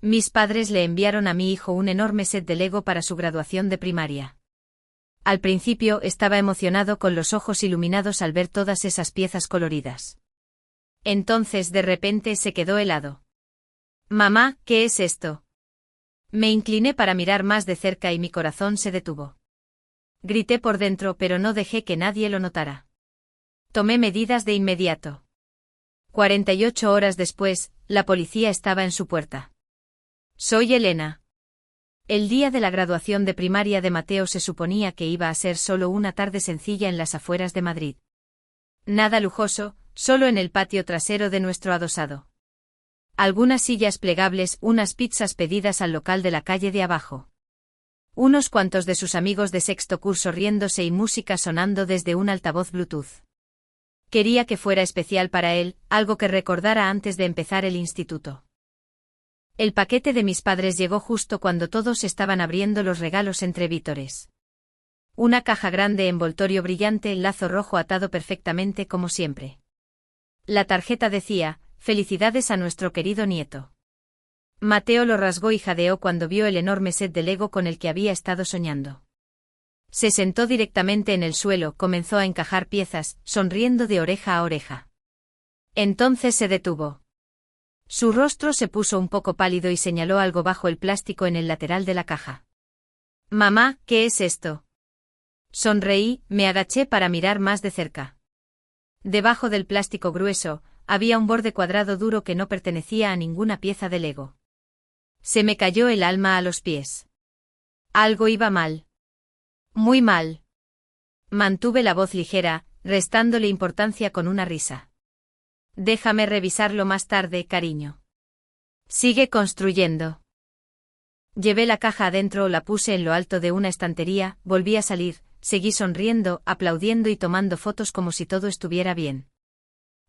Mis padres le enviaron a mi hijo un enorme set de Lego para su graduación de primaria. Al principio estaba emocionado con los ojos iluminados al ver todas esas piezas coloridas. Entonces de repente se quedó helado. Mamá, ¿qué es esto? Me incliné para mirar más de cerca y mi corazón se detuvo. Grité por dentro pero no dejé que nadie lo notara. Tomé medidas de inmediato. 48 horas después, la policía estaba en su puerta. Soy Elena. El día de la graduación de primaria de Mateo se suponía que iba a ser solo una tarde sencilla en las afueras de Madrid. Nada lujoso, solo en el patio trasero de nuestro adosado. Algunas sillas plegables, unas pizzas pedidas al local de la calle de abajo. Unos cuantos de sus amigos de sexto curso riéndose y música sonando desde un altavoz Bluetooth. Quería que fuera especial para él, algo que recordara antes de empezar el instituto. El paquete de mis padres llegó justo cuando todos estaban abriendo los regalos entre vítores. Una caja grande, envoltorio brillante, lazo rojo atado perfectamente como siempre. La tarjeta decía: «Felicidades a nuestro querido nieto». Mateo lo rasgó y jadeó cuando vio el enorme set de Lego con el que había estado soñando. Se sentó directamente en el suelo, comenzó a encajar piezas, sonriendo de oreja a oreja. Entonces se detuvo. Su rostro se puso un poco pálido y señaló algo bajo el plástico en el lateral de la caja. «Mamá, ¿qué es esto?». Sonreí, me agaché para mirar más de cerca. Debajo del plástico grueso, había un borde cuadrado duro que no pertenecía a ninguna pieza de Lego. Se me cayó el alma a los pies. Algo iba mal. Muy mal. Mantuve la voz ligera, restándole importancia con una risa. Déjame revisarlo más tarde, cariño. Sigue construyendo. Llevé la caja adentro, la puse en lo alto de una estantería, volví a salir, seguí sonriendo, aplaudiendo y tomando fotos como si todo estuviera bien.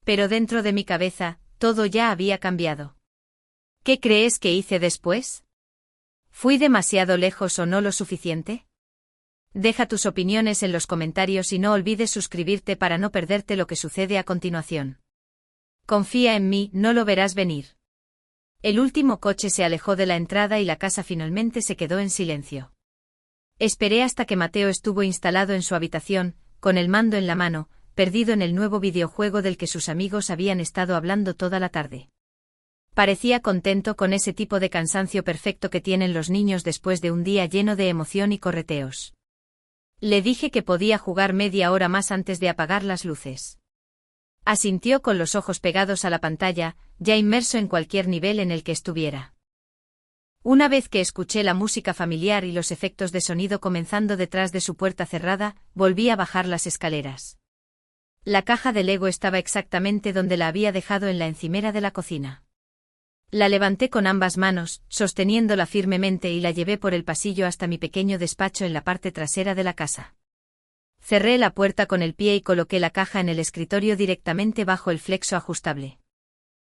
Pero dentro de mi cabeza, todo ya había cambiado. ¿Qué crees que hice después? ¿Fui demasiado lejos o no lo suficiente? Deja tus opiniones en los comentarios y no olvides suscribirte para no perderte lo que sucede a continuación. Confía en mí, no lo verás venir. El último coche se alejó de la entrada y la casa finalmente se quedó en silencio. Esperé hasta que Mateo estuvo instalado en su habitación, con el mando en la mano, perdido en el nuevo videojuego del que sus amigos habían estado hablando toda la tarde. Parecía contento con ese tipo de cansancio perfecto que tienen los niños después de un día lleno de emoción y correteos. Le dije que podía jugar media hora más antes de apagar las luces. Asintió con los ojos pegados a la pantalla, ya inmerso en cualquier nivel en el que estuviera. Una vez que escuché la música familiar y los efectos de sonido comenzando detrás de su puerta cerrada, volví a bajar las escaleras. La caja de Lego estaba exactamente donde la había dejado, en la encimera de la cocina. La levanté con ambas manos, sosteniéndola firmemente, y la llevé por el pasillo hasta mi pequeño despacho en la parte trasera de la casa. Cerré la puerta con el pie y coloqué la caja en el escritorio directamente bajo el flexo ajustable.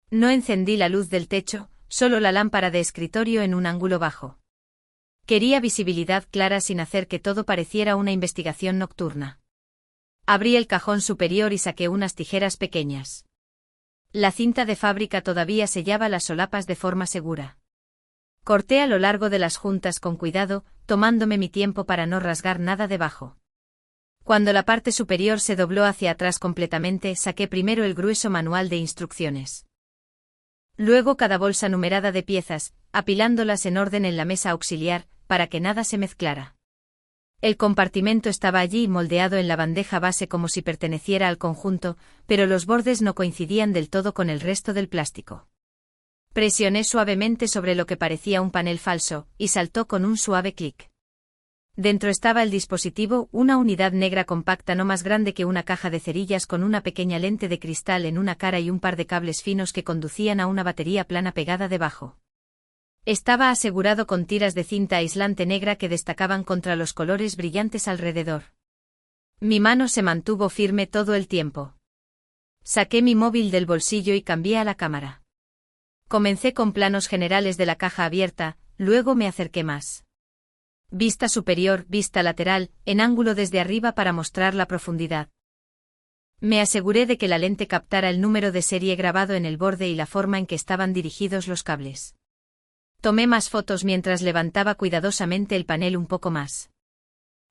No encendí la luz del techo, solo la lámpara de escritorio en un ángulo bajo. Quería visibilidad clara sin hacer que todo pareciera una investigación nocturna. Abrí el cajón superior y saqué unas tijeras pequeñas. La cinta de fábrica todavía sellaba las solapas de forma segura. Corté a lo largo de las juntas con cuidado, tomándome mi tiempo para no rasgar nada debajo. Cuando la parte superior se dobló hacia atrás completamente, saqué primero el grueso manual de instrucciones. Luego cada bolsa numerada de piezas, apilándolas en orden en la mesa auxiliar, para que nada se mezclara. El compartimento estaba allí moldeado en la bandeja base como si perteneciera al conjunto, pero los bordes no coincidían del todo con el resto del plástico. Presioné suavemente sobre lo que parecía un panel falso, y saltó con un suave clic. Dentro estaba el dispositivo, una unidad negra compacta no más grande que una caja de cerillas con una pequeña lente de cristal en una cara y un par de cables finos que conducían a una batería plana pegada debajo. Estaba asegurado con tiras de cinta aislante negra que destacaban contra los colores brillantes alrededor. Mi mano se mantuvo firme todo el tiempo. Saqué mi móvil del bolsillo y cambié a la cámara. Comencé con planos generales de la caja abierta, luego me acerqué más. Vista superior, vista lateral, en ángulo desde arriba para mostrar la profundidad. Me aseguré de que la lente captara el número de serie grabado en el borde y la forma en que estaban dirigidos los cables. Tomé más fotos mientras levantaba cuidadosamente el panel un poco más.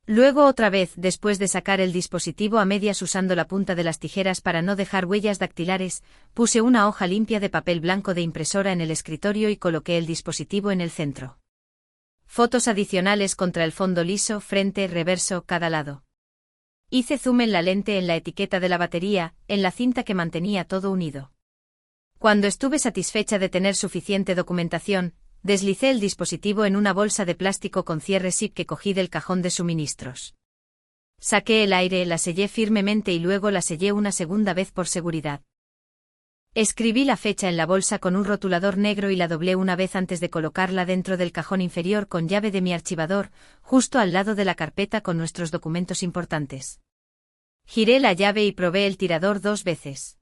Luego otra vez, después de sacar el dispositivo a medias usando la punta de las tijeras para no dejar huellas dactilares, puse una hoja limpia de papel blanco de impresora en el escritorio y coloqué el dispositivo en el centro. Fotos adicionales contra el fondo liso, frente, reverso, cada lado. Hice zoom en la lente, en la etiqueta de la batería, en la cinta que mantenía todo unido. Cuando estuve satisfecha de tener suficiente documentación, deslicé el dispositivo en una bolsa de plástico con cierre zip que cogí del cajón de suministros. Saqué el aire, la sellé firmemente y luego la sellé una segunda vez por seguridad. Escribí la fecha en la bolsa con un rotulador negro y la doblé una vez antes de colocarla dentro del cajón inferior con llave de mi archivador, justo al lado de la carpeta con nuestros documentos importantes. Giré la llave y probé el tirador 2 veces.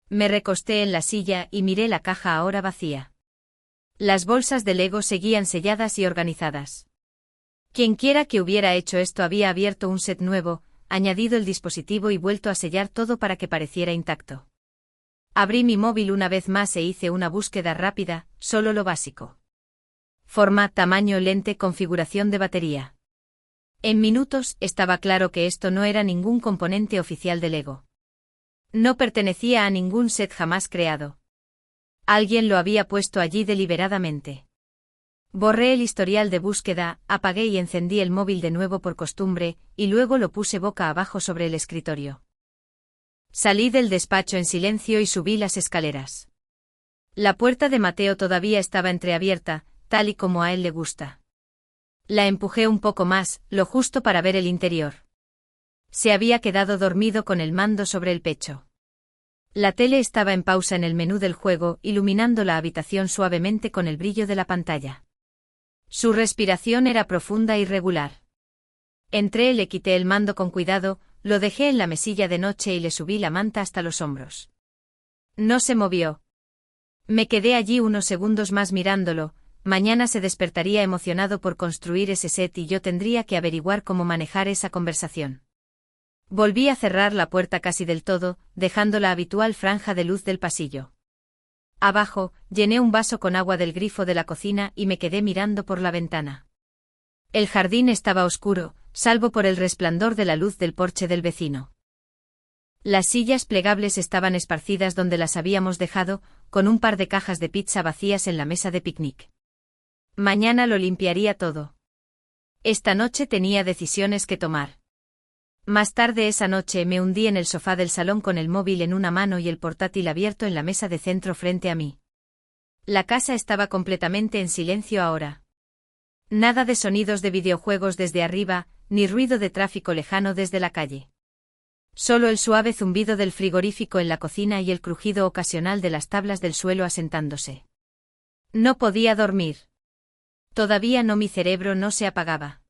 Me recosté en la silla y miré la caja ahora vacía. Las bolsas de Lego seguían selladas y organizadas. Quienquiera que hubiera hecho esto había abierto un set nuevo, añadido el dispositivo y vuelto a sellar todo para que pareciera intacto. Abrí mi móvil una vez más e hice una búsqueda rápida, solo lo básico. Forma, tamaño, lente, configuración de batería. En minutos estaba claro que esto no era ningún componente oficial de Lego. No pertenecía a ningún set jamás creado. Alguien lo había puesto allí deliberadamente. Borré el historial de búsqueda, apagué y encendí el móvil de nuevo por costumbre, y luego lo puse boca abajo sobre el escritorio. Salí del despacho en silencio y subí las escaleras. La puerta de Mateo todavía estaba entreabierta, tal y como a él le gusta. La empujé un poco más, lo justo para ver el interior. Se había quedado dormido con el mando sobre el pecho. La tele estaba en pausa en el menú del juego, iluminando la habitación suavemente con el brillo de la pantalla. Su respiración era profunda y regular. Entré, le quité el mando con cuidado, lo dejé en la mesilla de noche y le subí la manta hasta los hombros. No se movió. Me quedé allí unos segundos más mirándolo. Mañana se despertaría emocionado por construir ese set y yo tendría que averiguar cómo manejar esa conversación. Volví a cerrar la puerta casi del todo, dejando la habitual franja de luz del pasillo. Abajo, llené un vaso con agua del grifo de la cocina y me quedé mirando por la ventana. El jardín estaba oscuro, salvo por el resplandor de la luz del porche del vecino. Las sillas plegables estaban esparcidas donde las habíamos dejado, con un par de cajas de pizza vacías en la mesa de picnic. Mañana lo limpiaría todo. Esta noche tenía decisiones que tomar. Más tarde esa noche me hundí en el sofá del salón con el móvil en una mano y el portátil abierto en la mesa de centro frente a mí. La casa estaba completamente en silencio ahora. Nada de sonidos de videojuegos desde arriba, ni ruido de tráfico lejano desde la calle. Solo el suave zumbido del frigorífico en la cocina y el crujido ocasional de las tablas del suelo asentándose. No podía dormir. Todavía no, mi cerebro no se apagaba.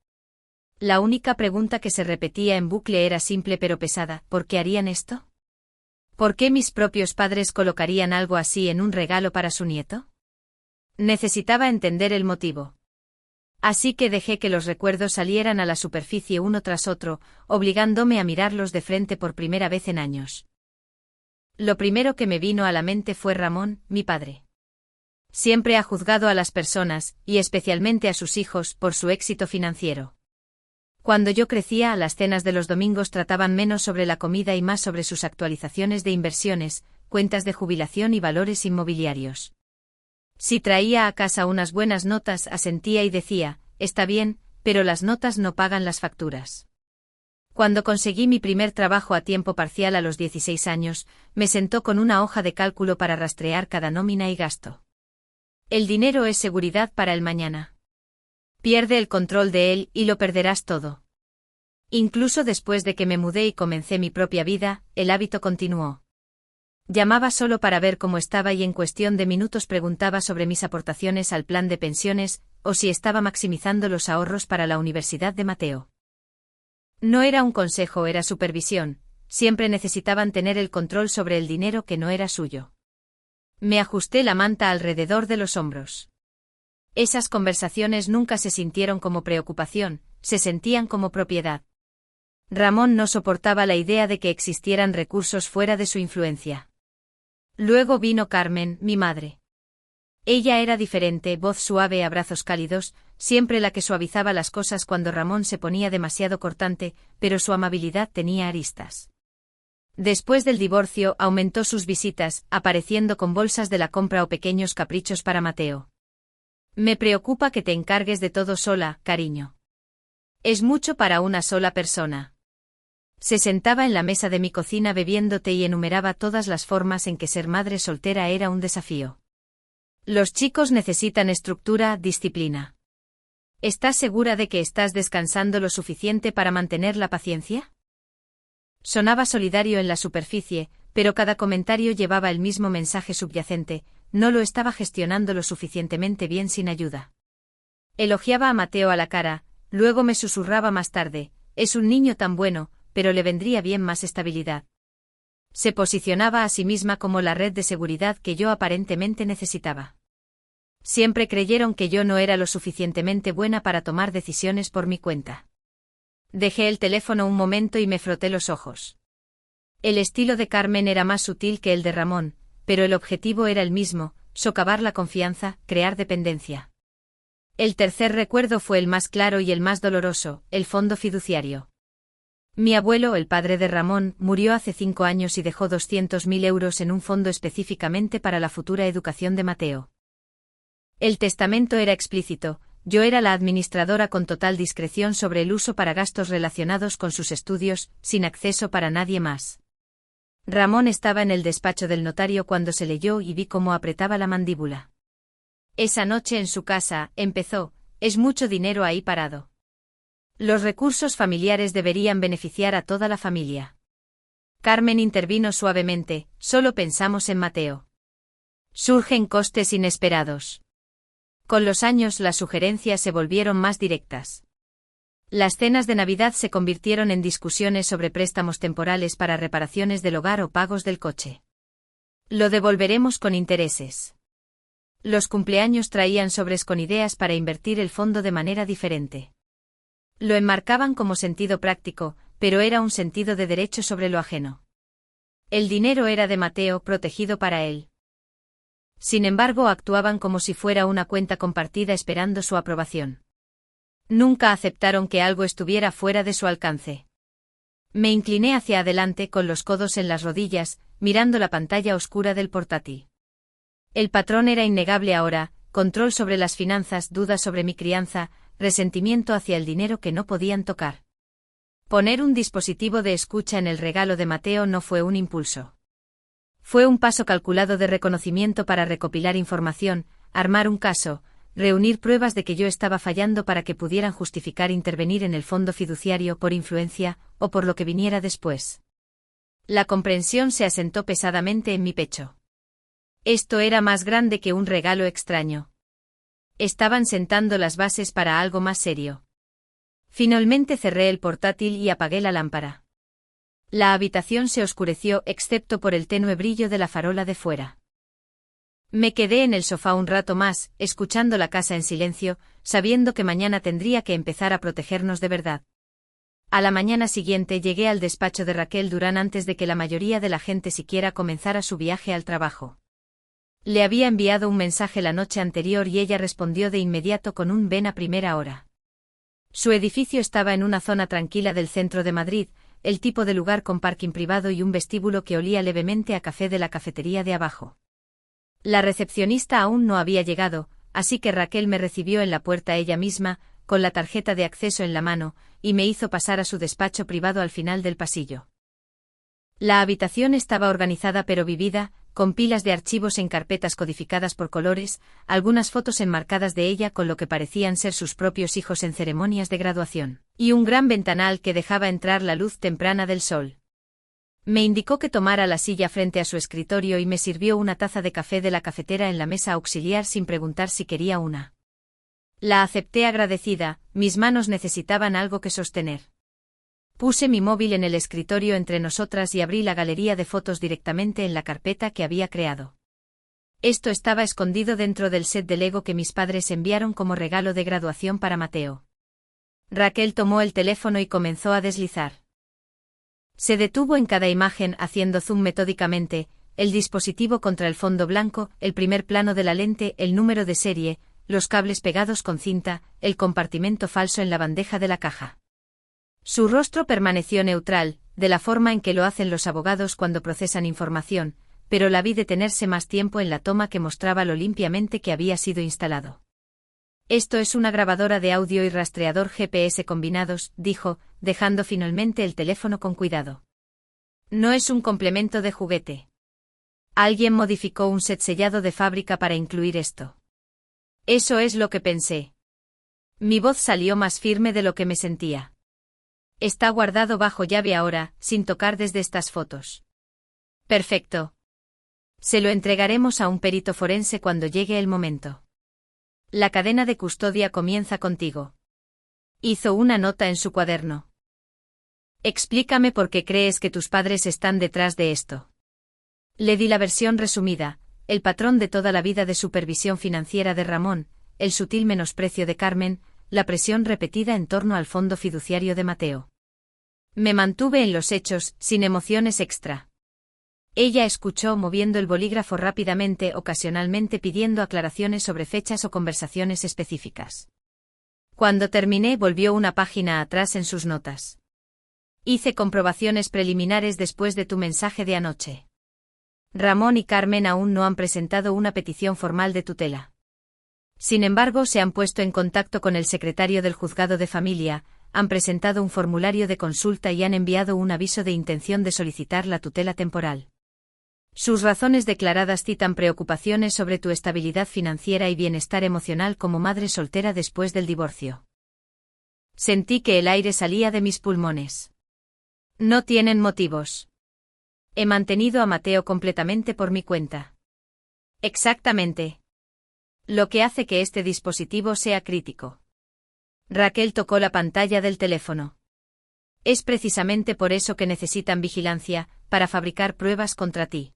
La única pregunta que se repetía en bucle era simple pero pesada: ¿por qué harían esto? ¿Por qué mis propios padres colocarían algo así en un regalo para su nieto? Necesitaba entender el motivo. Así que dejé que los recuerdos salieran a la superficie uno tras otro, obligándome a mirarlos de frente por primera vez en años. Lo primero que me vino a la mente fue Ramón, mi padre. Siempre ha juzgado a las personas, y especialmente a sus hijos, por su éxito financiero. Cuando yo crecía, las cenas de los domingos trataban menos sobre la comida y más sobre sus actualizaciones de inversiones, cuentas de jubilación y valores inmobiliarios. Si traía a casa unas buenas notas, asentía y decía: está bien, pero las notas no pagan las facturas. Cuando conseguí mi primer trabajo a tiempo parcial a los 16 años, me sentó con una hoja de cálculo para rastrear cada nómina y gasto. El dinero es seguridad para el mañana. Pierde el control de él y lo perderás todo. Incluso después de que me mudé y comencé mi propia vida, el hábito continuó. Llamaba solo para ver cómo estaba y en cuestión de minutos preguntaba sobre mis aportaciones al plan de pensiones, o si estaba maximizando los ahorros para la Universidad de Mateo. No era un consejo, era supervisión. Siempre necesitaban tener el control sobre el dinero que no era suyo. Me ajusté la manta alrededor de los hombros. Esas conversaciones nunca se sintieron como preocupación, se sentían como propiedad. Ramón no soportaba la idea de que existieran recursos fuera de su influencia. Luego vino Carmen, mi madre. Ella era diferente, voz suave, abrazos cálidos, siempre la que suavizaba las cosas cuando Ramón se ponía demasiado cortante, pero su amabilidad tenía aristas. Después del divorcio, aumentó sus visitas, apareciendo con bolsas de la compra o pequeños caprichos para Mateo. Me preocupa que te encargues de todo sola, cariño. Es mucho para una sola persona. Se sentaba en la mesa de mi cocina bebiendo té y enumeraba todas las formas en que ser madre soltera era un desafío. Los chicos necesitan estructura, disciplina. ¿Estás segura de que estás descansando lo suficiente para mantener la paciencia? Sonaba solidario en la superficie, pero cada comentario llevaba el mismo mensaje subyacente: no lo estaba gestionando lo suficientemente bien sin ayuda. Elogiaba a Mateo a la cara, luego me susurraba más tarde: es un niño tan bueno, pero le vendría bien más estabilidad. Se posicionaba a sí misma como la red de seguridad que yo aparentemente necesitaba. Siempre creyeron que yo no era lo suficientemente buena para tomar decisiones por mi cuenta. Dejé el teléfono un momento y me froté los ojos. El estilo de Carmen era más sutil que el de Ramón, pero el objetivo era el mismo: socavar la confianza, crear dependencia. El tercer recuerdo fue el más claro y el más doloroso: el fondo fiduciario. Mi abuelo, el padre de Ramón, murió hace 5 años y dejó 200.000 euros en un fondo específicamente para la futura educación de Mateo. El testamento era explícito: yo era la administradora con total discreción sobre el uso para gastos relacionados con sus estudios, sin acceso para nadie más. Ramón estaba en el despacho del notario cuando se leyó y vi cómo apretaba la mandíbula. Esa noche en su casa, empezó: es mucho dinero ahí parado. Los recursos familiares deberían beneficiar a toda la familia. Carmen intervino suavemente: solo pensamos en Mateo. Surgen costes inesperados. Con los años las sugerencias se volvieron más directas. Las cenas de Navidad se convirtieron en discusiones sobre préstamos temporales para reparaciones del hogar o pagos del coche. Lo devolveremos con intereses. Los cumpleaños traían sobres con ideas para invertir el fondo de manera diferente. Lo enmarcaban como sentido práctico, pero era un sentido de derecho sobre lo ajeno. El dinero era de Mateo, protegido para él. Sin embargo, actuaban como si fuera una cuenta compartida esperando su aprobación. Nunca aceptaron que algo estuviera fuera de su alcance. Me incliné hacia adelante con los codos en las rodillas, mirando la pantalla oscura del portátil. El patrón era innegable ahora: control sobre las finanzas, dudas sobre mi crianza, resentimiento hacia el dinero que no podían tocar. Poner un dispositivo de escucha en el regalo de Mateo no fue un impulso. Fue un paso calculado de reconocimiento para recopilar información, armar un caso, reunir pruebas de que yo estaba fallando para que pudieran justificar intervenir en el fondo fiduciario por influencia, o por lo que viniera después. La comprensión se asentó pesadamente en mi pecho. Esto era más grande que un regalo extraño. Estaban sentando las bases para algo más serio. Finalmente cerré el portátil y apagué la lámpara. La habitación se oscureció excepto por el tenue brillo de la farola de fuera. Me quedé en el sofá un rato más, escuchando la casa en silencio, sabiendo que mañana tendría que empezar a protegernos de verdad. A la mañana siguiente llegué al despacho de Raquel Durán antes de que la mayoría de la gente siquiera comenzara su viaje al trabajo. Le había enviado un mensaje la noche anterior y ella respondió de inmediato con un ven a primera hora. Su edificio estaba en una zona tranquila del centro de Madrid, el tipo de lugar con parking privado y un vestíbulo que olía levemente a café de la cafetería de abajo. La recepcionista aún no había llegado, así que Raquel me recibió en la puerta ella misma, con la tarjeta de acceso en la mano, y me hizo pasar a su despacho privado al final del pasillo. La habitación estaba organizada pero vivida, con pilas de archivos en carpetas codificadas por colores, algunas fotos enmarcadas de ella con lo que parecían ser sus propios hijos en ceremonias de graduación, y un gran ventanal que dejaba entrar la luz temprana del sol. Me indicó que tomara la silla frente a su escritorio y me sirvió una taza de café de la cafetera en la mesa auxiliar sin preguntar si quería una. La acepté agradecida, mis manos necesitaban algo que sostener. Puse mi móvil en el escritorio entre nosotras y abrí la galería de fotos directamente en la carpeta que había creado. Esto estaba escondido dentro del set de Lego que mis padres enviaron como regalo de graduación para Mateo. Raquel tomó el teléfono y comenzó a deslizar. Se detuvo en cada imagen haciendo zoom metódicamente, el dispositivo contra el fondo blanco, el primer plano de la lente, el número de serie, los cables pegados con cinta, el compartimento falso en la bandeja de la caja. Su rostro permaneció neutral, de la forma en que lo hacen los abogados cuando procesan información, pero la vi detenerse más tiempo en la toma que mostraba lo limpiamente que había sido instalado. Esto es una grabadora de audio y rastreador GPS combinados, dijo, dejando finalmente el teléfono con cuidado. No es un complemento de juguete. Alguien modificó un set sellado de fábrica para incluir esto. Eso es lo que pensé. Mi voz salió más firme de lo que me sentía. Está guardado bajo llave ahora, sin tocar desde estas fotos. Perfecto. Se lo entregaremos a un perito forense cuando llegue el momento. La cadena de custodia comienza contigo. Hizo una nota en su cuaderno. Explícame por qué crees que tus padres están detrás de esto. Le di la versión resumida, el patrón de toda la vida de supervisión financiera de Ramón, el sutil menosprecio de Carmen, la presión repetida en torno al fondo fiduciario de Mateo. Me mantuve en los hechos, sin emociones extra. Ella escuchó moviendo el bolígrafo rápidamente, ocasionalmente pidiendo aclaraciones sobre fechas o conversaciones específicas. Cuando terminé, volvió una página atrás en sus notas. Hice comprobaciones preliminares después de tu mensaje de anoche. Ramón y Carmen aún no han presentado una petición formal de tutela. Sin embargo, se han puesto en contacto con el secretario del juzgado de familia, han presentado un formulario de consulta y han enviado un aviso de intención de solicitar la tutela temporal. Sus razones declaradas citan preocupaciones sobre tu estabilidad financiera y bienestar emocional como madre soltera después del divorcio. Sentí que el aire salía de mis pulmones. No tienen motivos. He mantenido a Mateo completamente por mi cuenta. Exactamente. Lo que hace que este dispositivo sea crítico. Raquel tocó la pantalla del teléfono. Es precisamente por eso que necesitan vigilancia, para fabricar pruebas contra ti.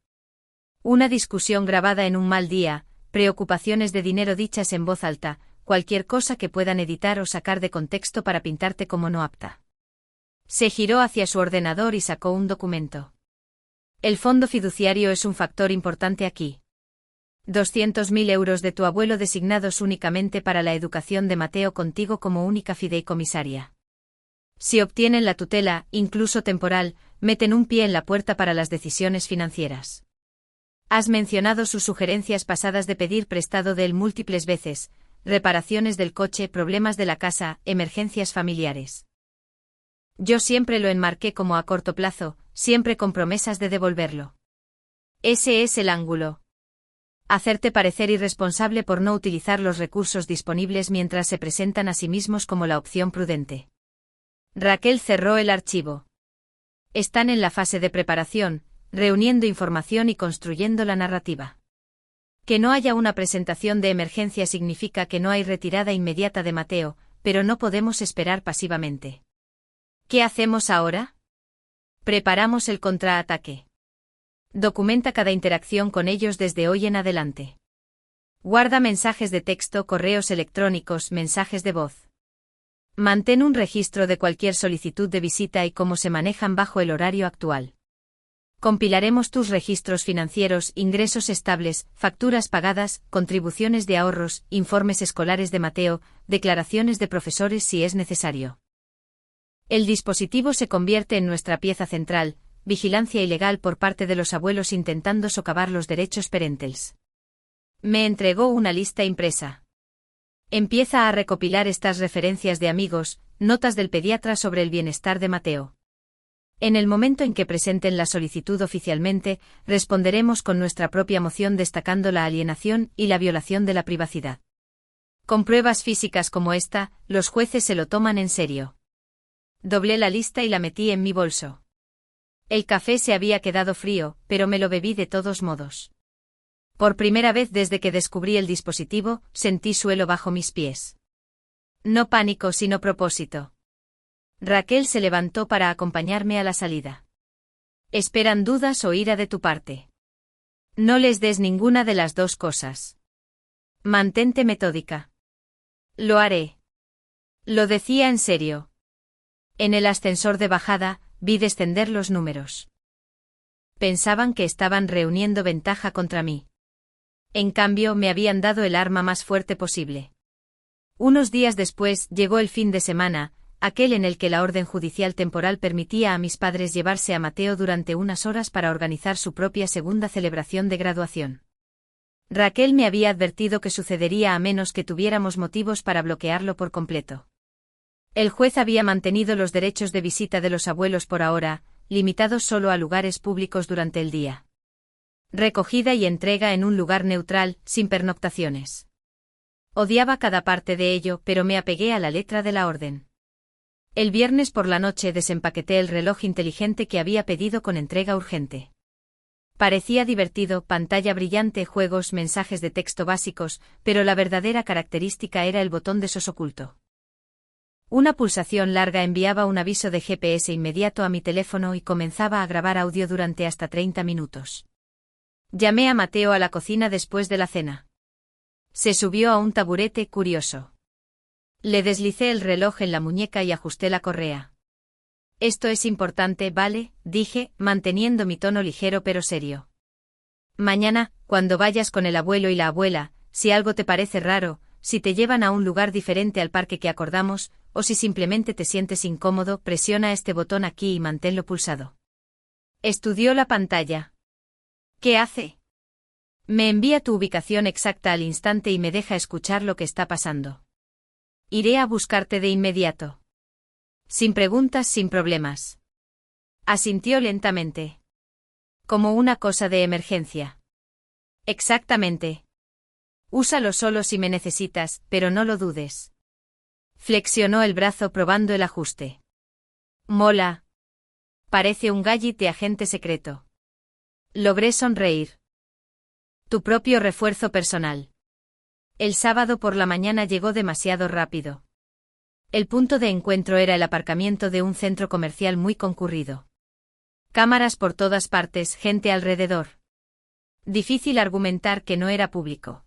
Una discusión grabada en un mal día, preocupaciones de dinero dichas en voz alta, cualquier cosa que puedan editar o sacar de contexto para pintarte como no apta. Se giró hacia su ordenador y sacó un documento. El fondo fiduciario es un factor importante aquí. 200.000 euros de tu abuelo designados únicamente para la educación de Mateo contigo como única fideicomisaria. Si obtienen la tutela, incluso temporal, meten un pie en la puerta para las decisiones financieras. Has mencionado sus sugerencias pasadas de pedir prestado de él múltiples veces, reparaciones del coche, problemas de la casa, emergencias familiares. Yo siempre lo enmarqué como a corto plazo, siempre con promesas de devolverlo. Ese es el ángulo. Hacerte parecer irresponsable por no utilizar los recursos disponibles mientras se presentan a sí mismos como la opción prudente. Raquel cerró el archivo. Están en la fase de preparación, reuniendo información y construyendo la narrativa. Que no haya una presentación de emergencia significa que no hay retirada inmediata de Mateo, pero no podemos esperar pasivamente. ¿Qué hacemos ahora? Preparamos el contraataque. Documenta cada interacción con ellos desde hoy en adelante. Guarda mensajes de texto, correos electrónicos, mensajes de voz. Mantén un registro de cualquier solicitud de visita y cómo se manejan bajo el horario actual. Compilaremos tus registros financieros, ingresos estables, facturas pagadas, contribuciones de ahorros, informes escolares de Mateo, declaraciones de profesores si es necesario. El dispositivo se convierte en nuestra pieza central, vigilancia ilegal por parte de los abuelos intentando socavar los derechos parentales. Me entregó una lista impresa. Empieza a recopilar estas referencias de amigos, notas del pediatra sobre el bienestar de Mateo. En el momento en que presenten la solicitud oficialmente, responderemos con nuestra propia moción destacando la alienación y la violación de la privacidad. Con pruebas físicas como esta, los jueces se lo toman en serio. Doblé la lista y la metí en mi bolso. El café se había quedado frío, pero me lo bebí de todos modos. Por primera vez desde que descubrí el dispositivo, sentí suelo bajo mis pies. No pánico sino propósito. Raquel se levantó para acompañarme a la salida. ¿Esperan dudas o ira de tu parte? No les des ninguna de las dos cosas. Mantente metódica. Lo haré. Lo decía en serio. En el ascensor de bajada, vi descender los números. Pensaban que estaban reuniendo ventaja contra mí. En cambio, me habían dado el arma más fuerte posible. Unos días después, llegó el fin de semana, aquel en el que la orden judicial temporal permitía a mis padres llevarse a Mateo durante unas horas para organizar su propia segunda celebración de graduación. Raquel me había advertido que sucedería a menos que tuviéramos motivos para bloquearlo por completo. El juez había mantenido los derechos de visita de los abuelos por ahora, limitados solo a lugares públicos durante el día. Recogida y entrega en un lugar neutral, sin pernoctaciones. Odiaba cada parte de ello, pero me apegué a la letra de la orden. El viernes por la noche desempaqueté el reloj inteligente que había pedido con entrega urgente. Parecía divertido, pantalla brillante, juegos, mensajes de texto básicos, pero la verdadera característica era el botón de SOS oculto. Una pulsación larga enviaba un aviso de GPS inmediato a mi teléfono y comenzaba a grabar audio durante hasta 30 minutos. Llamé a Mateo a la cocina después de la cena. Se subió a un taburete, curioso. Le deslicé el reloj en la muñeca y ajusté la correa. Esto es importante, ¿vale?, dije, manteniendo mi tono ligero pero serio. Mañana, cuando vayas con el abuelo y la abuela, si algo te parece raro, si te llevan a un lugar diferente al parque que acordamos, o si simplemente te sientes incómodo, presiona este botón aquí y manténlo pulsado. Estudió la pantalla. ¿Qué hace? Me envía tu ubicación exacta al instante y me deja escuchar lo que está pasando. Iré a buscarte de inmediato. Sin preguntas, sin problemas. Asintió lentamente. Como una cosa de emergencia. Exactamente. Úsalo solo si me necesitas, pero no lo dudes. Flexionó el brazo probando el ajuste. Mola. Parece un gadget de agente secreto. Logré sonreír. Tu propio refuerzo personal. El sábado por la mañana llegó demasiado rápido. El punto de encuentro era el aparcamiento de un centro comercial muy concurrido. Cámaras por todas partes, gente alrededor. Difícil argumentar que no era público.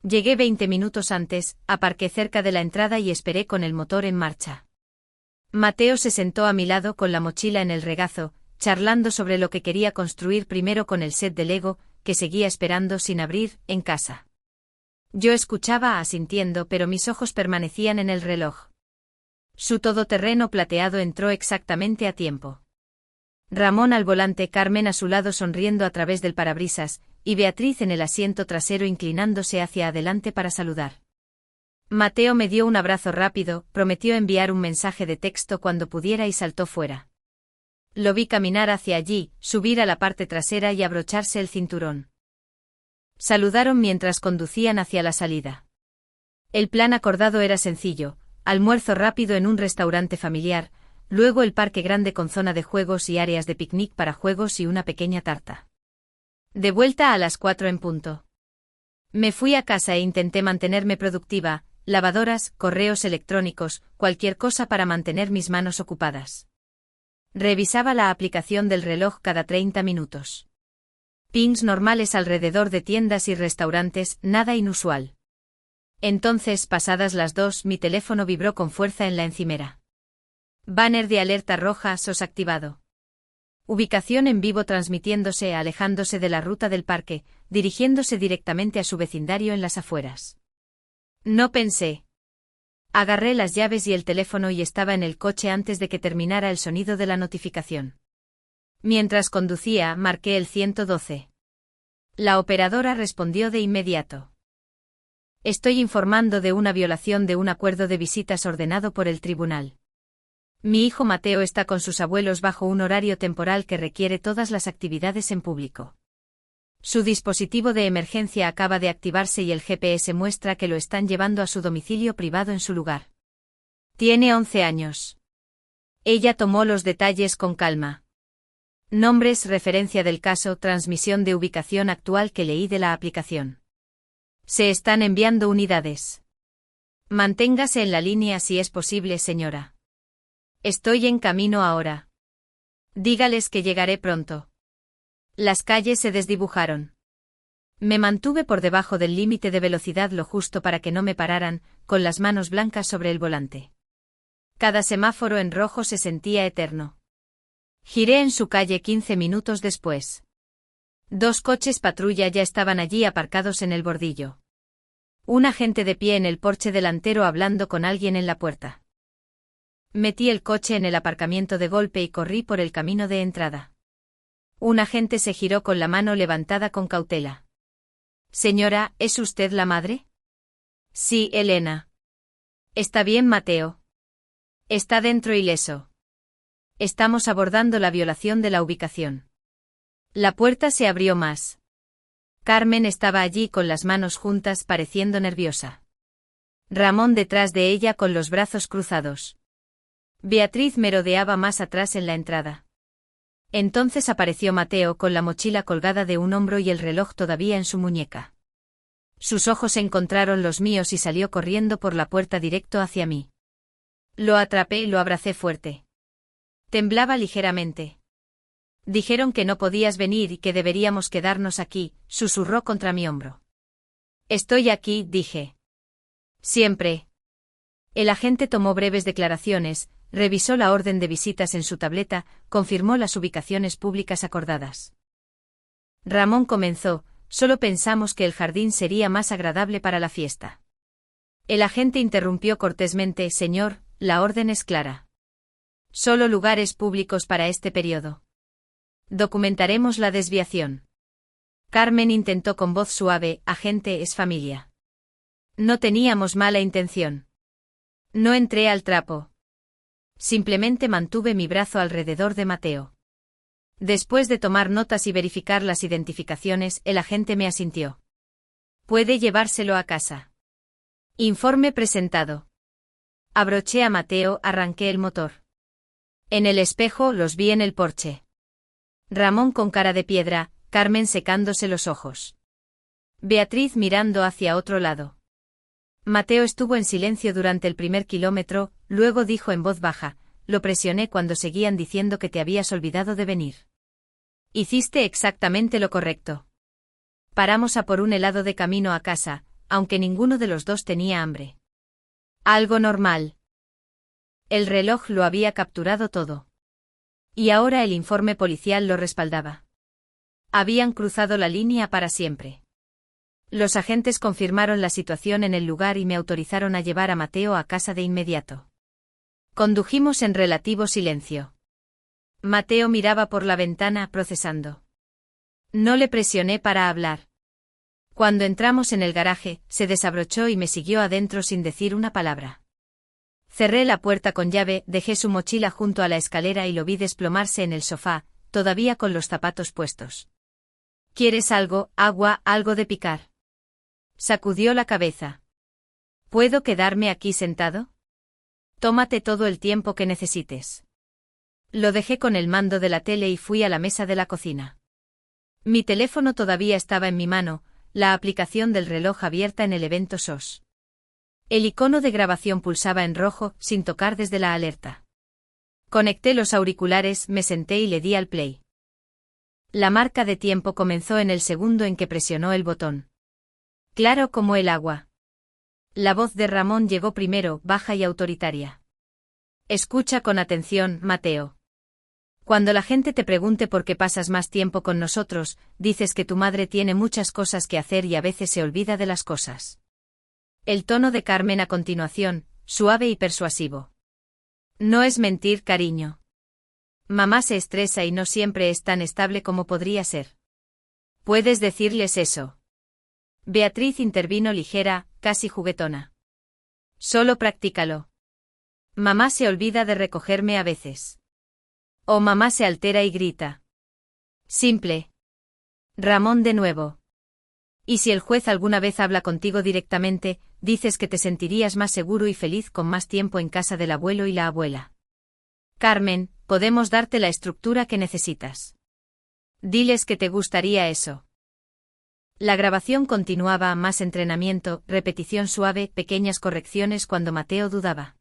Llegué 20 minutos antes, aparqué cerca de la entrada y esperé con el motor en marcha. Mateo se sentó a mi lado con la mochila en el regazo, charlando sobre lo que quería construir primero con el set de Lego, que seguía esperando sin abrir, en casa. Yo escuchaba asintiendo, pero mis ojos permanecían en el reloj. Su todoterreno plateado entró exactamente a tiempo. Ramón al volante, Carmen a su lado sonriendo a través del parabrisas, y Beatriz en el asiento trasero inclinándose hacia adelante para saludar. Mateo me dio un abrazo rápido, prometió enviar un mensaje de texto cuando pudiera y saltó fuera. Lo vi caminar hacia allí, subir a la parte trasera y abrocharse el cinturón. Saludaron mientras conducían hacia la salida. El plan acordado era sencillo: almuerzo rápido en un restaurante familiar, luego el parque grande con zona de juegos y áreas de picnic para juegos y una pequeña tarta. De vuelta a las 4 en punto. Me fui a casa e intenté mantenerme productiva, lavadoras, correos electrónicos, cualquier cosa para mantener mis manos ocupadas. Revisaba la aplicación del reloj cada 30 minutos. Pings normales alrededor de tiendas y restaurantes, nada inusual. Entonces, pasadas las 2, mi teléfono vibró con fuerza en la encimera. Banner de alerta roja, SOS activado. Ubicación en vivo transmitiéndose, alejándose de la ruta del parque, dirigiéndose directamente a su vecindario en las afueras. No pensé. Agarré las llaves y el teléfono y estaba en el coche antes de que terminara el sonido de la notificación. Mientras conducía, marqué el 112. La operadora respondió de inmediato. Estoy informando de una violación de un acuerdo de visitas ordenado por el tribunal. Mi hijo Mateo está con sus abuelos bajo un horario temporal que requiere todas las actividades en público. Su dispositivo de emergencia acaba de activarse y el GPS muestra que lo están llevando a su domicilio privado en su lugar. Tiene 11 años. Ella tomó los detalles con calma. Nombres, referencia del caso, transmisión de ubicación actual que leí de la aplicación. Se están enviando unidades. Manténgase en la línea si es posible, señora. Estoy en camino ahora. Dígales que llegaré pronto. Las calles se desdibujaron. Me mantuve por debajo del límite de velocidad lo justo para que no me pararan, con las manos blancas sobre el volante. Cada semáforo en rojo se sentía eterno. Giré en su calle 15 minutos después. 2 coches patrulla ya estaban allí aparcados en el bordillo. Un agente de pie en el porche delantero hablando con alguien en la puerta. Metí el coche en el aparcamiento de golpe y corrí por el camino de entrada. Un agente se giró con la mano levantada con cautela. Señora, ¿es usted la madre? Sí, Elena. Está bien, Mateo. Está dentro ileso. Estamos abordando la violación de la ubicación. La puerta se abrió más. Carmen estaba allí con las manos juntas pareciendo nerviosa. Ramón detrás de ella con los brazos cruzados. Beatriz merodeaba más atrás en la entrada. Entonces apareció Mateo con la mochila colgada de un hombro y el reloj todavía en su muñeca. Sus ojos encontraron los míos y salió corriendo por la puerta directo hacia mí. Lo atrapé y lo abracé fuerte. Temblaba ligeramente. Dijeron que no podías venir y que deberíamos quedarnos aquí, susurró contra mi hombro. Estoy aquí, dije. Siempre. El agente tomó breves declaraciones, revisó la orden de visitas en su tableta, confirmó las ubicaciones públicas acordadas. Ramón comenzó, solo pensamos que el jardín sería más agradable para la fiesta. El agente interrumpió cortésmente, señor, la orden es clara. Solo lugares públicos para este periodo. Documentaremos la desviación. Carmen intentó con voz suave, agente, es familia. No teníamos mala intención. No entré al trapo. Simplemente mantuve mi brazo alrededor de Mateo. Después de tomar notas y verificar las identificaciones, el agente me asintió. Puede llevárselo a casa. Informe presentado. Abroché a Mateo, arranqué el motor. En el espejo los vi en el porche. Ramón con cara de piedra, Carmen secándose los ojos. Beatriz mirando hacia otro lado. Mateo estuvo en silencio durante el primer kilómetro, luego dijo en voz baja, lo presioné cuando seguían diciendo que te habías olvidado de venir. Hiciste exactamente lo correcto. Paramos a por un helado de camino a casa, aunque ninguno de los dos tenía hambre. Algo normal. El reloj lo había capturado todo. Y ahora el informe policial lo respaldaba. Habían cruzado la línea para siempre. Los agentes confirmaron la situación en el lugar y me autorizaron a llevar a Mateo a casa de inmediato. Condujimos en relativo silencio. Mateo miraba por la ventana, procesando. No le presioné para hablar. Cuando entramos en el garaje, se desabrochó y me siguió adentro sin decir una palabra. Cerré la puerta con llave, dejé su mochila junto a la escalera y lo vi desplomarse en el sofá, todavía con los zapatos puestos. ¿Quieres algo, agua, algo de picar? Sacudió la cabeza. ¿Puedo quedarme aquí sentado? Tómate todo el tiempo que necesites. Lo dejé con el mando de la tele y fui a la mesa de la cocina. Mi teléfono todavía estaba en mi mano, la aplicación del reloj abierta en el evento SOS. El icono de grabación pulsaba en rojo, sin tocar desde la alerta. Conecté los auriculares, me senté y le di al play. La marca de tiempo comenzó en el segundo en que presionó el botón. Claro como el agua. La voz de Ramón llegó primero, baja y autoritaria. Escucha con atención, Mateo. Cuando la gente te pregunte por qué pasas más tiempo con nosotros, dices que tu madre tiene muchas cosas que hacer y a veces se olvida de las cosas. El tono de Carmen a continuación, suave y persuasivo. No es mentir, cariño. Mamá se estresa y no siempre es tan estable como podría ser. Puedes decirles eso. Beatriz intervino ligera, casi juguetona. Solo practícalo. Mamá se olvida de recogerme a veces. O mamá se altera y grita. Simple. Ramón de nuevo. Y si el juez alguna vez habla contigo directamente, dices que te sentirías más seguro y feliz con más tiempo en casa del abuelo y la abuela. Carmen, podemos darte la estructura que necesitas. Diles que te gustaría eso. La grabación continuaba, más entrenamiento, repetición suave, pequeñas correcciones cuando Mateo dudaba.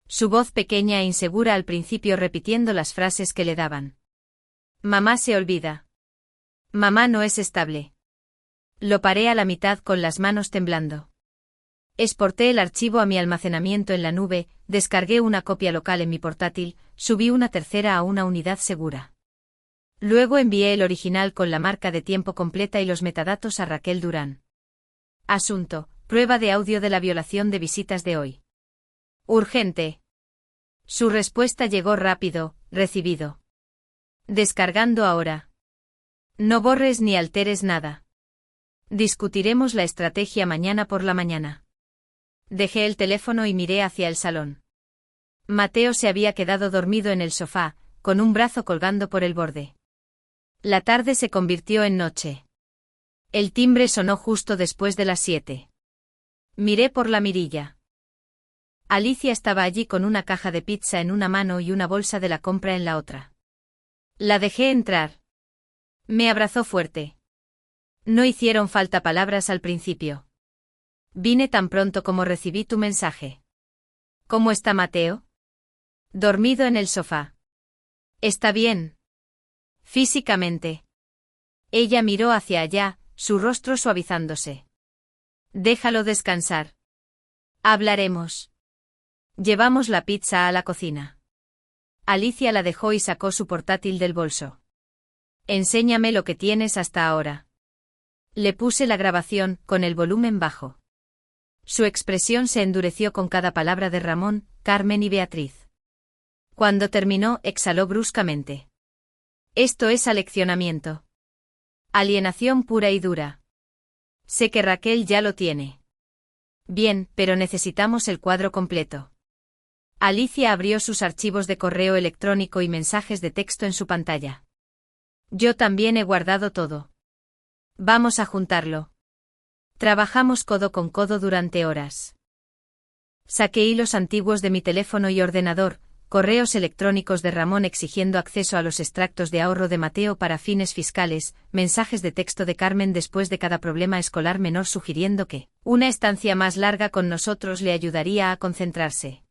Su voz pequeña e insegura al principio repitiendo las frases que le daban. Mamá se olvida. Mamá no es estable. Lo paré a la mitad con las manos temblando. Exporté el archivo a mi almacenamiento en la nube, descargué una copia local en mi portátil, subí una tercera a una unidad segura. Luego envié el original con la marca de tiempo completa y los metadatos a Raquel Durán. Asunto: prueba de audio de la violación de visitas de hoy. Urgente. Su respuesta llegó rápido: recibido. Descargando ahora. No borres ni alteres nada. Discutiremos la estrategia mañana por la mañana. Dejé el teléfono y miré hacia el salón. Mateo se había quedado dormido en el sofá, con un brazo colgando por el borde. La tarde se convirtió en noche. El timbre sonó justo después de las 7. Miré por la mirilla. Alicia estaba allí con una caja de pizza en una mano y una bolsa de la compra en la otra. La dejé entrar. Me abrazó fuerte. No hicieron falta palabras al principio. Vine tan pronto como recibí tu mensaje. ¿Cómo está Mateo? Dormido en el sofá. ¿Está bien? Físicamente. Ella miró hacia allá, su rostro suavizándose. Déjalo descansar. Hablaremos. Llevamos la pizza a la cocina. Alicia la dejó y sacó su portátil del bolso. Enséñame lo que tienes hasta ahora. Le puse la grabación, con el volumen bajo. Su expresión se endureció con cada palabra de Ramón, Carmen y Beatriz. Cuando terminó, exhaló bruscamente. Esto es aleccionamiento. Alienación pura y dura. Sé que Raquel ya lo tiene. Bien, pero necesitamos el cuadro completo. Alicia abrió sus archivos de correo electrónico y mensajes de texto en su pantalla. Yo también he guardado todo. Vamos a juntarlo. Trabajamos codo con codo durante horas. Saqué hilos antiguos de mi teléfono y ordenador, correos electrónicos de Ramón exigiendo acceso a los extractos de ahorro de Mateo para fines fiscales, mensajes de texto de Carmen después de cada problema escolar menor sugiriendo que una estancia más larga con nosotros le ayudaría a concentrarse.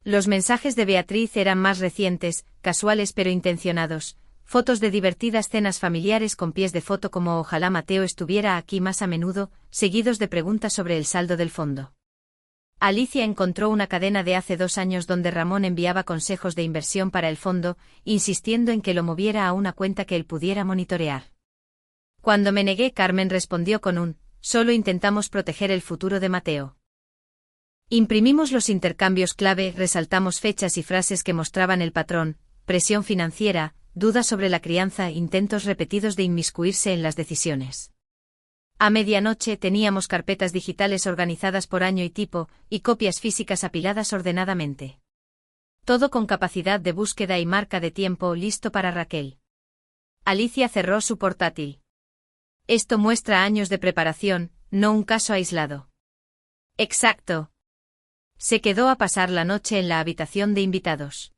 Los mensajes de Beatriz eran más recientes, casuales pero intencionados. Fotos de divertidas cenas familiares con pies de foto como ojalá Mateo estuviera aquí más a menudo, seguidos de preguntas sobre el saldo del fondo. Alicia encontró una cadena de hace 2 años donde Ramón enviaba consejos de inversión para el fondo, insistiendo en que lo moviera a una cuenta que él pudiera monitorear. Cuando me negué, Carmen respondió con un: solo intentamos proteger el futuro de Mateo. Imprimimos los intercambios clave, resaltamos fechas y frases que mostraban el patrón: presión financiera, dudas sobre la crianza, intentos repetidos de inmiscuirse en las decisiones. A medianoche teníamos carpetas digitales organizadas por año y tipo, y copias físicas apiladas ordenadamente. Todo con capacidad de búsqueda y marca de tiempo listo para Raquel. Alicia cerró su portátil. Esto muestra años de preparación, no un caso aislado. Exacto. Se quedó a pasar la noche en la habitación de invitados.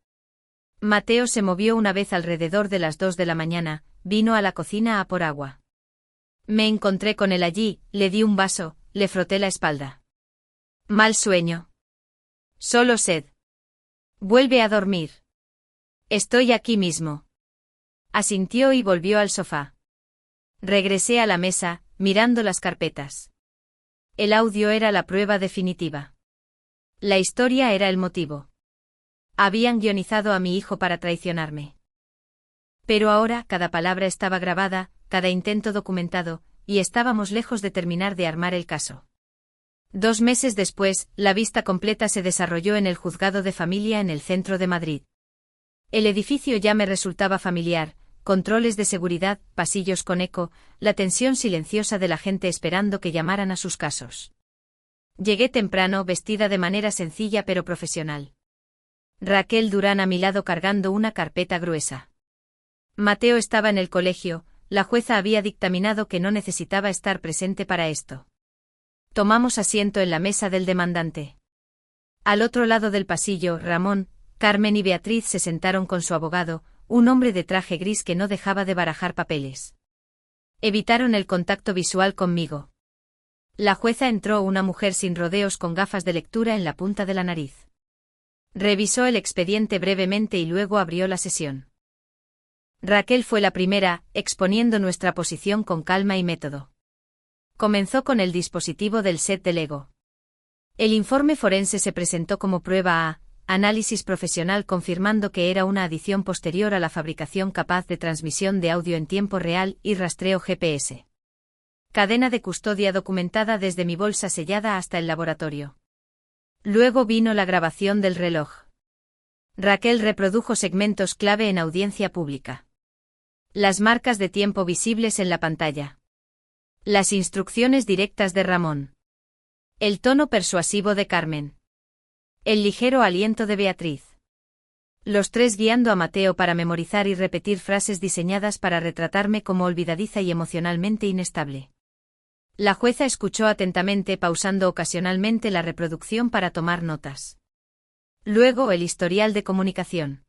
Mateo se movió una vez alrededor de las 2 de la mañana, vino a la cocina a por agua. Me encontré con él allí, le di un vaso, le froté la espalda. Mal sueño. Solo sed. Vuelve a dormir. Estoy aquí mismo. Asintió y volvió al sofá. Regresé a la mesa, mirando las carpetas. El audio era la prueba definitiva. La historia era el motivo. Habían guionizado a mi hijo para traicionarme. Pero ahora cada palabra estaba grabada, cada intento documentado, y estábamos lejos de terminar de armar el caso. 2 meses después, la vista completa se desarrolló en el juzgado de familia en el centro de Madrid. El edificio ya me resultaba familiar, controles de seguridad, pasillos con eco, la tensión silenciosa de la gente esperando que llamaran a sus casos. Llegué temprano, vestida de manera sencilla pero profesional. Raquel Durán a mi lado cargando una carpeta gruesa. Mateo estaba en el colegio, la jueza había dictaminado que no necesitaba estar presente para esto. Tomamos asiento en la mesa del demandante. Al otro lado del pasillo, Ramón, Carmen y Beatriz se sentaron con su abogado, un hombre de traje gris que no dejaba de barajar papeles. Evitaron el contacto visual conmigo. La jueza entró, una mujer sin rodeos con gafas de lectura en la punta de la nariz. Revisó el expediente brevemente y luego abrió la sesión. Raquel fue la primera, exponiendo nuestra posición con calma y método. Comenzó con el dispositivo del set de Lego. El informe forense se presentó como prueba a análisis profesional confirmando que era una adición posterior a la fabricación capaz de transmisión de audio en tiempo real y rastreo GPS. Cadena de custodia documentada desde mi bolsa sellada hasta el laboratorio. Luego vino la grabación del reloj. Raquel reprodujo segmentos clave en audiencia pública. Las marcas de tiempo visibles en la pantalla. Las instrucciones directas de Ramón. El tono persuasivo de Carmen. El ligero aliento de Beatriz. Los tres guiando a Mateo para memorizar y repetir frases diseñadas para retratarme como olvidadiza y emocionalmente inestable. La jueza escuchó atentamente, pausando ocasionalmente la reproducción para tomar notas. Luego el historial de comunicación.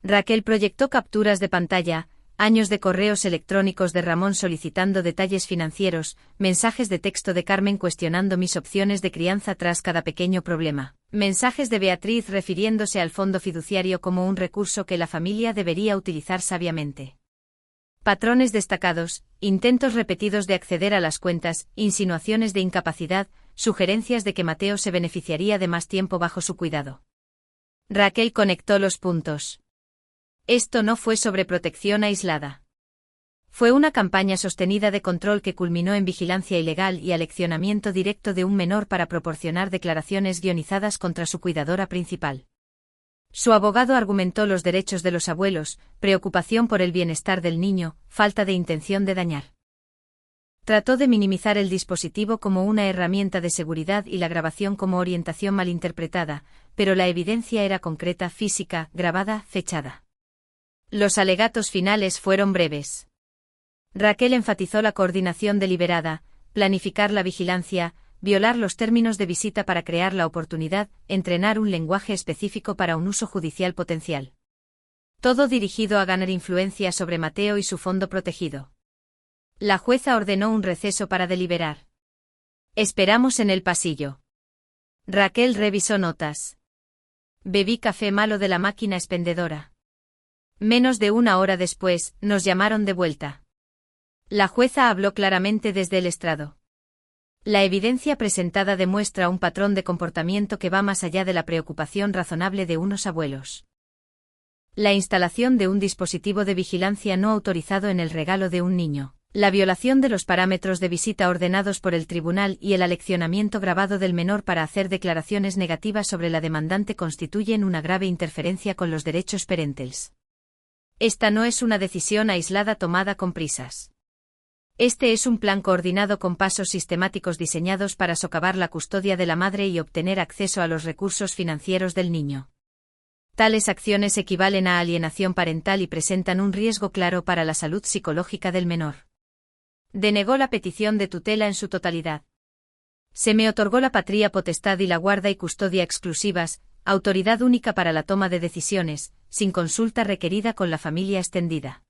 Raquel proyectó capturas de pantalla, años de correos electrónicos de Ramón solicitando detalles financieros, mensajes de texto de Carmen cuestionando mis opciones de crianza tras cada pequeño problema, mensajes de Beatriz refiriéndose al fondo fiduciario como un recurso que la familia debería utilizar sabiamente. Patrones destacados, intentos repetidos de acceder a las cuentas, insinuaciones de incapacidad, sugerencias de que Mateo se beneficiaría de más tiempo bajo su cuidado. Raquel conectó los puntos. Esto no fue sobreprotección aislada. Fue una campaña sostenida de control que culminó en vigilancia ilegal y aleccionamiento directo de un menor para proporcionar declaraciones guionizadas contra su cuidadora principal. Su abogado argumentó los derechos de los abuelos, preocupación por el bienestar del niño, falta de intención de dañar. Trató de minimizar el dispositivo como una herramienta de seguridad y la grabación como orientación malinterpretada, pero la evidencia era concreta, física, grabada, fechada. Los alegatos finales fueron breves. Raquel enfatizó la coordinación deliberada, planificar la vigilancia, violar los términos de visita para crear la oportunidad, entrenar un lenguaje específico para un uso judicial potencial. Todo dirigido a ganar influencia sobre Mateo y su fondo protegido. La jueza ordenó un receso para deliberar. Esperamos en el pasillo. Raquel revisó notas. Bebí café malo de la máquina expendedora. Menos de una hora después, nos llamaron de vuelta. La jueza habló claramente desde el estrado. La evidencia presentada demuestra un patrón de comportamiento que va más allá de la preocupación razonable de unos abuelos. La instalación de un dispositivo de vigilancia no autorizado en el regalo de un niño, la violación de los parámetros de visita ordenados por el tribunal y el aleccionamiento grabado del menor para hacer declaraciones negativas sobre la demandante constituyen una grave interferencia con los derechos parentales. Esta no es una decisión aislada tomada con prisas. Este es un plan coordinado con pasos sistemáticos diseñados para socavar la custodia de la madre y obtener acceso a los recursos financieros del niño. Tales acciones equivalen a alienación parental y presentan un riesgo claro para la salud psicológica del menor. Denegó la petición de tutela en su totalidad. Se me otorgó la patria potestad y la guarda y custodia exclusivas, autoridad única para la toma de decisiones, sin consulta requerida con la familia extendida.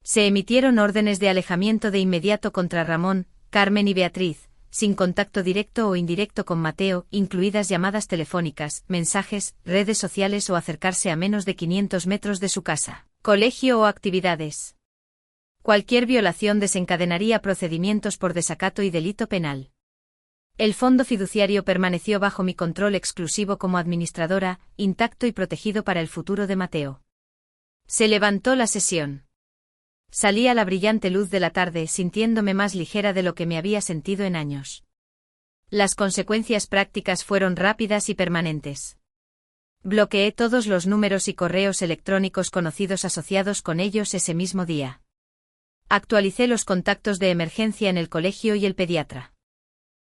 Se emitieron órdenes de alejamiento de inmediato contra Ramón, Carmen y Beatriz, sin contacto directo o indirecto con Mateo, incluidas llamadas telefónicas, mensajes, redes sociales o acercarse a menos de 500 metros de su casa, colegio o actividades. Cualquier violación desencadenaría procedimientos por desacato y delito penal. El fondo fiduciario permaneció bajo mi control exclusivo como administradora, intacto y protegido para el futuro de Mateo. Se levantó la sesión. Salí a la brillante luz de la tarde sintiéndome más ligera de lo que me había sentido en años. Las consecuencias prácticas fueron rápidas y permanentes. Bloqueé todos los números y correos electrónicos conocidos asociados con ellos ese mismo día. Actualicé los contactos de emergencia en el colegio y el pediatra.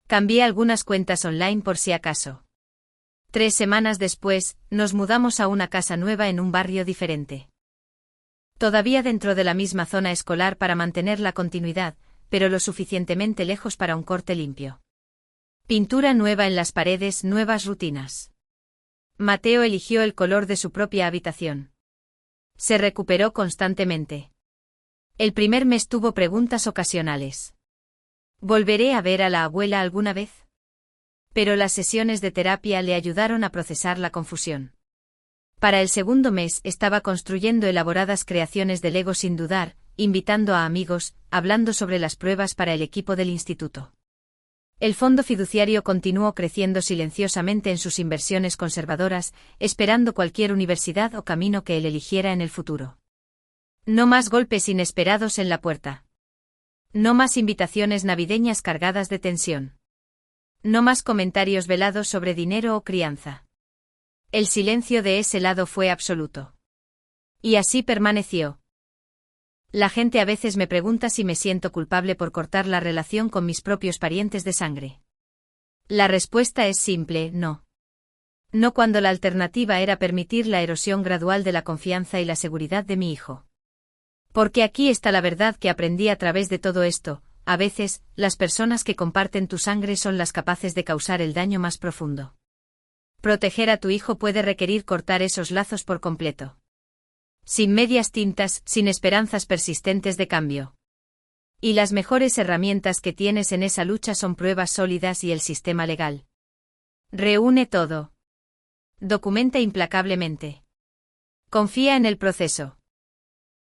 Cambié algunas cuentas online por si acaso. 3 semanas después, nos mudamos a una casa nueva en un barrio diferente. Todavía dentro de la misma zona escolar para mantener la continuidad, pero lo suficientemente lejos para un corte limpio. Pintura nueva en las paredes, nuevas rutinas. Mateo eligió el color de su propia habitación. Se recuperó constantemente. El primer mes tuvo preguntas ocasionales. ¿Volveré a ver a la abuela alguna vez? Pero las sesiones de terapia le ayudaron a procesar la confusión. Para el segundo mes estaba construyendo elaboradas creaciones de Lego sin dudar, invitando a amigos, hablando sobre las pruebas para el equipo del instituto. El fondo fiduciario continuó creciendo silenciosamente en sus inversiones conservadoras, esperando cualquier universidad o camino que él eligiera en el futuro. No más golpes inesperados en la puerta. No más invitaciones navideñas cargadas de tensión. No más comentarios velados sobre dinero o crianza. El silencio de ese lado fue absoluto. Y así permaneció. La gente a veces me pregunta si me siento culpable por cortar la relación con mis propios parientes de sangre. La respuesta es simple, no. No cuando la alternativa era permitir la erosión gradual de la confianza y la seguridad de mi hijo. Porque aquí está la verdad que aprendí a través de todo esto: a veces, las personas que comparten tu sangre son las capaces de causar el daño más profundo. Proteger a tu hijo puede requerir cortar esos lazos por completo. Sin medias tintas, sin esperanzas persistentes de cambio. Y las mejores herramientas que tienes en esa lucha son pruebas sólidas y el sistema legal. Reúne todo. Documenta implacablemente. Confía en el proceso.